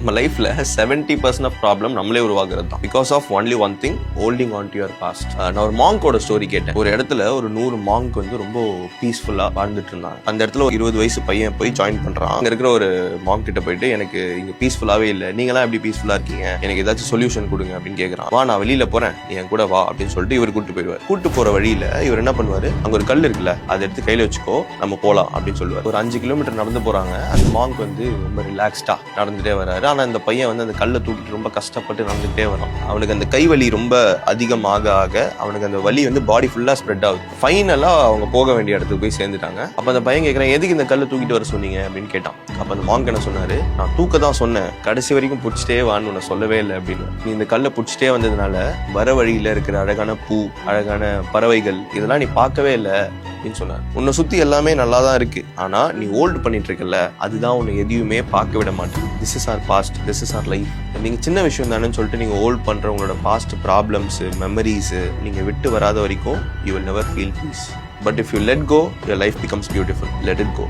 நம்ம லைஃப்ல 70% of problem நம்மளே உருவாக்குறது தான். Because of only one thing, holding on to your past. நான் ஒரு மாங்கோட ஸ்டோரி கேட்டேன். ஒரு இடத்துல ஒரு 100 மாங்க் வந்து ரொம்ப பீஸ்ஃபுல்லா வாழ்ந்துட்டு இருந்தாங்க. அந்த இடத்துல ஒரு 20 வயசு பையன் போய் ஜாயின் பண்றான். அங்க இருக்கிற ஒரு மாங்க் கிட்ட போயிட்டு, எனக்கு இங்க பீஸ்ஃபுல்லாவே இல்ல, நீங்களாம் எப்படி பீஸ்ஃபுல்லா இருக்கீங்க, எனக்கு ஏதாச்சும் சொல்யூஷன் கொடுங்க அப்படின்னு கேட்கறான். வா, நான் வெளியில போறேன், நீ என் கூட வா அப்படின்னு சொல்லிட்டு இவர் கூட்டு போயிடுவார். கூட்டு போற வழியில இவர் என்ன பண்ணுவாரு, அங்க ஒரு கல் இருக்குல்ல, அதை எடுத்து கையில வச்சுக்கோ, நம்ம போலாம் அப்படின்னு சொல்லுவார். ஒரு 5 கிலோமீட்டர் நடந்து போறாங்க. அந்த மாங்க் வந்து ரொம்ப ரிலாக்ஸ்டா நடந்துட்டே வராரு. ஆனா அந்த பையன் வந்து அந்த கல்லை தூக்கிட்டு ரொம்ப கஷ்டப்பட்டு நடந்துகிட்டே வரான். அவனுக்கு அந்த கை வலி ரொம்ப அதிகமாக ஆக அவனுக்கு அந்த வலி வந்து பாடி ஃபுல்லா ஸ்ப்ரெட் ஆகுது. ஃபைனலா அவங்க போக வேண்டிய இடத்துக்கு போய் சேர்ந்துட்டாங்க. அப்ப அந்த பையன் கேட்கறான், எதுக்கு இந்த கல்லை தூக்கிட்டு வர சொன்னீங்க அப்படின்னு கேட்டான். அப்ப அந்த மாங்க் என்ன சொன்னாரு, நான் தூக்க தான் சொன்னேன், கடைசி வரைக்கும் பிடிச்சிட்டே வான்னு உன்னை சொல்லவே இல்லை அப்படின்னு. நீ இந்த கல்லை பிடிச்சிட்டே வந்ததுனால வர வழியில இருக்கிற அழகான பூ, அழகான பறவைகள் இதெல்லாம் நீ பார்க்கவே இல்லை அப்படின்னு சொன்னார். உன்னை சுத்தி எல்லாமே நல்லா தான் இருக்கு, ஆனா நீ ஹோல்டு பண்ணிட்டு இருக்கல, அதுதான் உன்னை எதையுமே பார்க்க விட மாட்டேன். This is our past, this is our life. நீங்க சின்ன விஷயம் தானேன்னு சொல்லிட்டு நீங்க ஹோல்ட் பண்ற உங்களோட பாஸ்ட் ப்ராப்ளம்ஸ், மெமரிஸ் நீங்க விட்டு வராத வரைக்கும் you will never feel peace. But if you let go, your life becomes beautiful. Let it go.